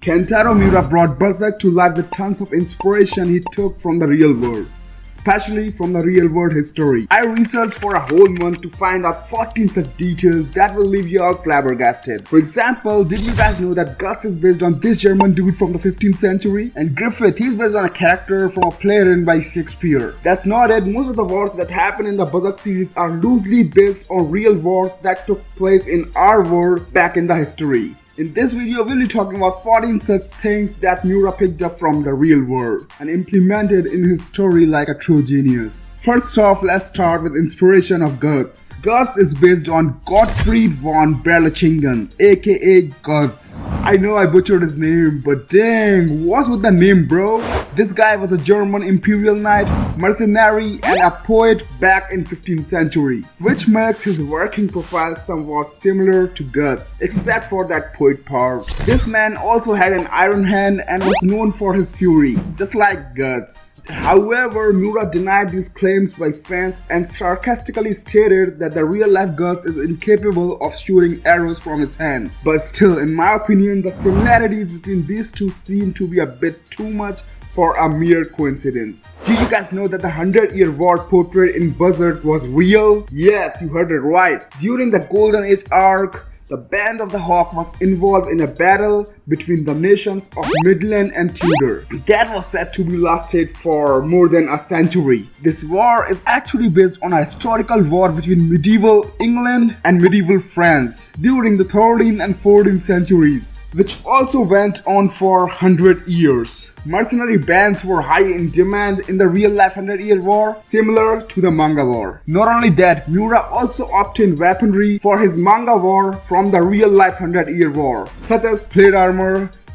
Kentaro Miura brought Berserk to life with tons of inspiration he took from the real world, especially from the real world history. I researched for a whole month to find out 14 such details that will leave you all flabbergasted. For example, did you guys know that Guts is based on this German dude from the 15th century? And Griffith, he's based on a character from a play written by Shakespeare. That's not it, most of the wars that happen in the Berserk series are loosely based on real wars that took place in our world back in the history. In this video, we'll be talking about 14 such things that Miura picked up from the real world and implemented in his story like a true genius. First off, let's start with inspiration of Guts. Guts is based on Gottfried von Berlichingen, aka Guts. I know I butchered his name, but dang, what's with the name, bro? This guy was a German imperial knight, mercenary, and a poet back in 15th century, which makes his working profile somewhat similar to Guts, except for that poet part. This man also had an iron hand and was known for his fury, just like Guts. However, Miura denied these claims by fans and sarcastically stated that the real-life Guts is incapable of shooting arrows from his hand. But still, in my opinion, the similarities between these two seem to be a bit too much for a mere coincidence. Did you guys know that the 100-Year War portrayed in Berserk was real? Yes, you heard it right. During the Golden Age arc, the Band of the Hawk was involved in a battle between the nations of Midland and Tudor. That was said to be lasted for more than a century. This war is actually based on a historical war between medieval England and medieval France during the 13th and 14th centuries, which also went on for 100 years. Mercenary bands were high in demand in the real-life 100-Year War, similar to the manga war. Not only that, Miura also obtained weaponry for his manga war from the real-life 100-Year War, such as plate armor,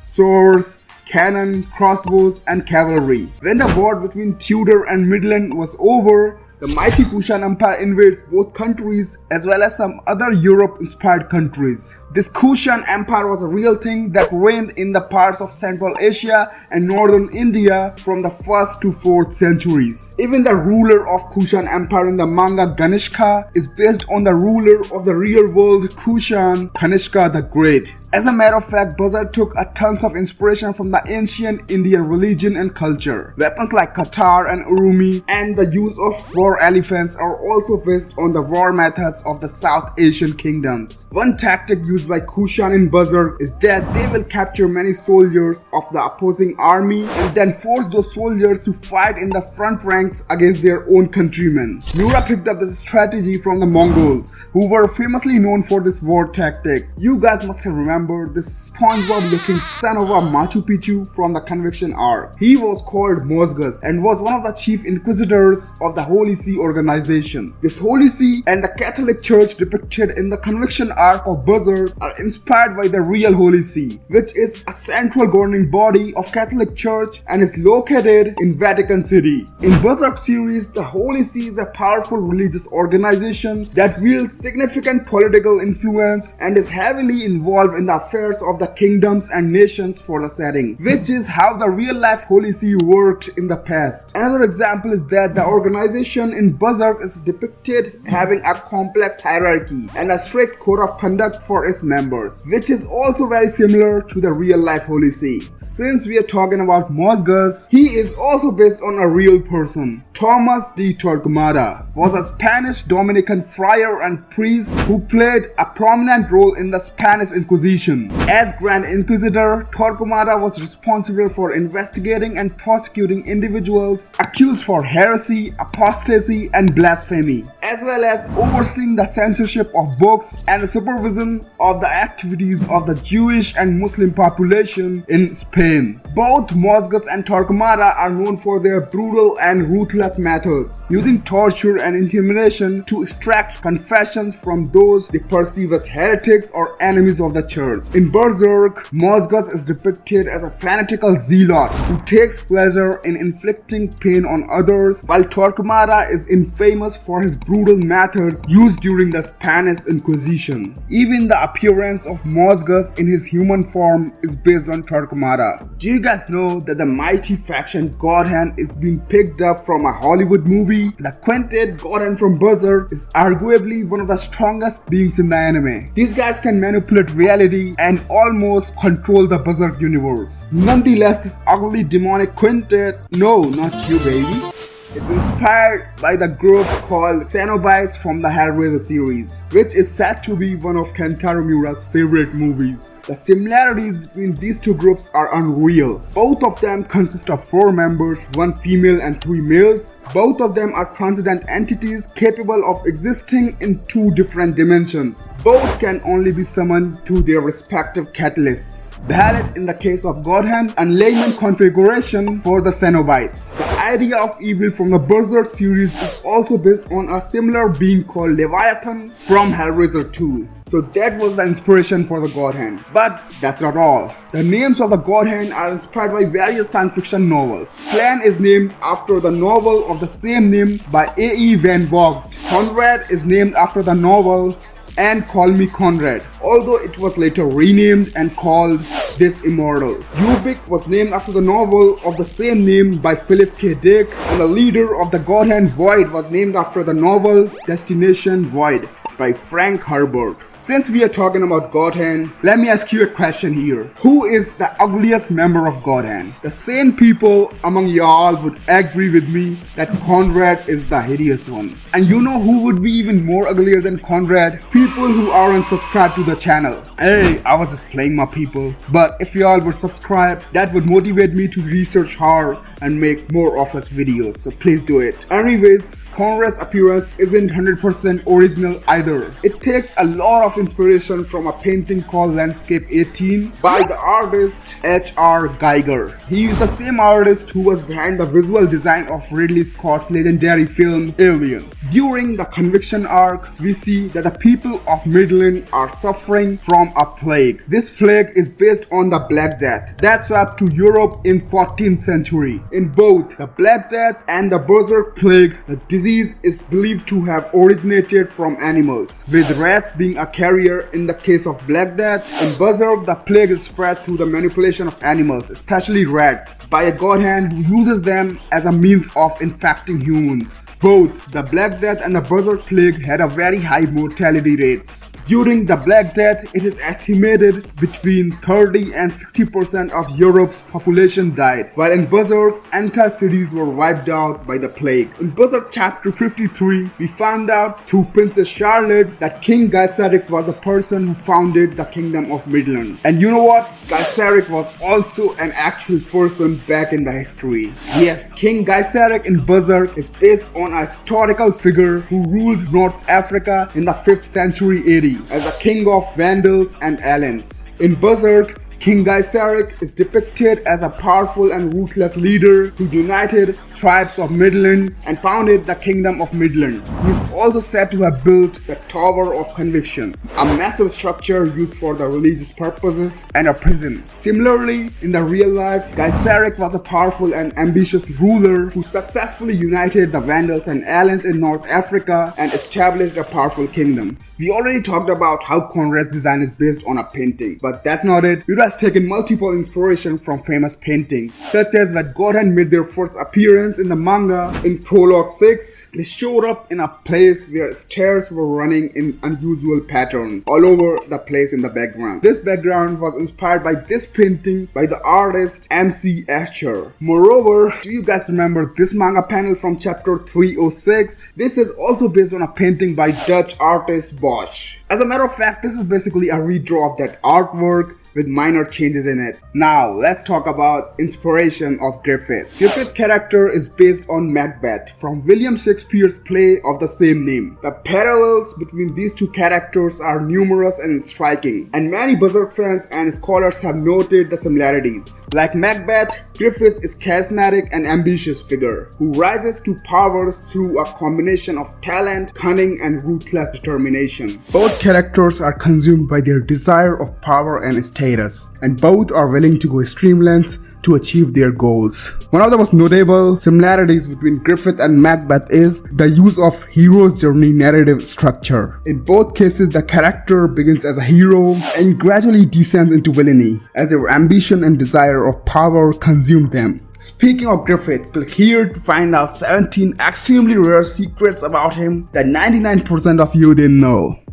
swords, cannon, crossbows, and cavalry. When the war between Tudor and Midland was over, the mighty Kushan Empire invades both countries as well as some other Europe-inspired countries. This Kushan Empire was a real thing that reigned in the parts of Central Asia and Northern India from the 1st to 4th centuries. Even the ruler of Kushan Empire in the manga Ganishka is based on the ruler of the real world Kushan, Kanishka the Great. As a matter of fact, Berserk took a tons of inspiration from the ancient Indian religion and culture. Weapons like Katar and Urumi and the use of war elephants are also based on the war methods of the South Asian kingdoms. One tactic used by Kushan in Berserk is that they will capture many soldiers of the opposing army and then force those soldiers to fight in the front ranks against their own countrymen. Miura picked up this strategy from the Mongols, who were famously known for this war tactic. You guys must have remembered this SpongeBob looking son of a Machu Picchu from the Conviction arc. He was called Mozgus and was one of the chief inquisitors of the Holy See organization. This Holy See and the Catholic Church depicted in the Conviction arc of Berserk are inspired by the real Holy See, which is a central governing body of Catholic Church and is located in Vatican City. In Berserk series, the Holy See is a powerful religious organization that wields significant political influence and is heavily involved in the affairs of the kingdoms and nations for the setting, which is how the real-life Holy See worked in the past. Another example is that the organization in Berserk is depicted having a complex hierarchy and a strict code of conduct for its members, which is also very similar to the real-life Holy See. Since we are talking about Mozgus, he is also based on a real person. Thomas de Torquemada was a Spanish Dominican friar and priest who played a prominent role in the Spanish Inquisition. As Grand Inquisitor, Torquemada was responsible for investigating and prosecuting individuals accused for heresy, apostasy, and blasphemy, as well as overseeing the censorship of books and the supervision of the activities of the Jewish and Muslim population in Spain. Both Mozgus and Torquemada are known for their brutal and ruthless methods, using torture and intimidation to extract confessions from those they perceive as heretics or enemies of the church. In Berserk, Mozgus is depicted as a fanatical zealot who takes pleasure in inflicting pain on others, while Torquemada is infamous for his brutal methods used during the Spanish Inquisition. Even the appearance of Mozgus in his human form is based on Torquemada. Do you guys know that the mighty faction God Hand is being picked up from a Hollywood movie, the quintet Godhand from Berserk is arguably one of the strongest beings in the anime. These guys can manipulate reality and almost control the Berserk universe. Nonetheless, this ugly demonic quintet, no, not you baby, it's inspired by the group called Cenobites from the Hellraiser series, which is said to be one of Kentaro Miura's favorite movies. The similarities between these two groups are unreal. Both of them consist of 4 members, 1 female and 3 males. Both of them are transcendent entities capable of existing in 2 different dimensions. Both can only be summoned through their respective catalysts, valid in the case of Godhand and layman configuration for the Cenobites. The idea of evil from the Berserk series is also based on a similar being called Leviathan from Hellraiser 2. So that was the inspiration for the Godhand. But that's not all. The names of the Godhand are inspired by various science fiction novels. Slan is named after the novel of the same name by A.E. Van Vogt. Conrad is named after the novel And Call Me Conrad, although it was later renamed and called This Immortal. Ubik was named after the novel of the same name by Philip K. Dick, and the leader of the Godhand Void was named after the novel Destination Void by Frank Herbert. Since we are talking about Godhand, let me ask you a question here. Who is the ugliest member of Godhand? The sane people among y'all would agree with me that Conrad is the hideous one. And you know who would be even more uglier than Conrad? People who aren't subscribed to the channel. Hey, I was just playing my people. But if y'all were subscribed, that would motivate me to research hard and make more of such videos. So please do it. Anyways, Conrad's appearance isn't 100% original either. It takes a lot of inspiration from a painting called Landscape 18 by the artist H.R. Geiger. He is the same artist who was behind the visual design of Ridley Scott's legendary film Alien. During the Conviction arc, we see that the people of Midland are suffering from a plague. This plague is based on the Black Death that swept to Europe in 14th century. In both the Black Death and the Berserk plague, the disease is believed to have originated from animals, with rats being a carrier in the case of Black Death. In Berserk, the plague is spread through the manipulation of animals, especially rats, by a Godhand who uses them as a means of infecting humans. Both the Black Death and the Berserk plague had a very high mortality rates. During the Black Death, it is estimated between 30 and 60% of Europe's population died, while in Berserk, entire cities were wiped out by the plague. In Berserk chapter 53, we found out through Princess Charlotte that King Gaiseric was the person who founded the Kingdom of Midland. And you know what? Gaiseric was also an actual person back in the history. Yes, King Gaiseric in Berserk is based on a historical figure who ruled North Africa in the 5th century AD as a king of Vandals and Alans. In Berserk, King Gaiseric is depicted as a powerful and ruthless leader who united tribes of Midland and founded the Kingdom of Midland. He is also said to have built the Tower of Conviction, a massive structure used for the religious purposes, and a prison. Similarly, in the real life, Gaiseric was a powerful and ambitious ruler who successfully united the Vandals and Alans in North Africa and established a powerful kingdom. We already talked about how Conrad's design is based on a painting, but that's not it. Miura has taken multiple inspiration from famous paintings, such as when Godhand made their first appearance in the manga in Prologue 6. They showed up in a place where stairs were running in unusual pattern all over the place in the background. This background was inspired by this painting by the artist M.C. Escher. Moreover, do you guys remember this manga panel from chapter 306? This is also based on a painting by Dutch artist Bosch. As a matter of fact, this is basically a redraw of that artwork with minor changes in it. Now, let's talk about inspiration of Griffith. Griffith's character is based on Macbeth from William Shakespeare's play of the same name. The parallels between these two characters are numerous and striking, and many Berserk fans and scholars have noted the similarities. Like Macbeth, Griffith is a charismatic and ambitious figure who rises to power through a combination of talent, cunning, and ruthless determination. Both characters are consumed by their desire of power and status, and both are willing to go extreme lengths to achieve their goals. One of the most notable similarities between Griffith and Macbeth is the use of hero's journey narrative structure. In both cases, the character begins as a hero and gradually descends into villainy as their ambition and desire of power consume them. Speaking of Griffith, click here to find out 17 extremely rare secrets about him that 99% of you didn't know.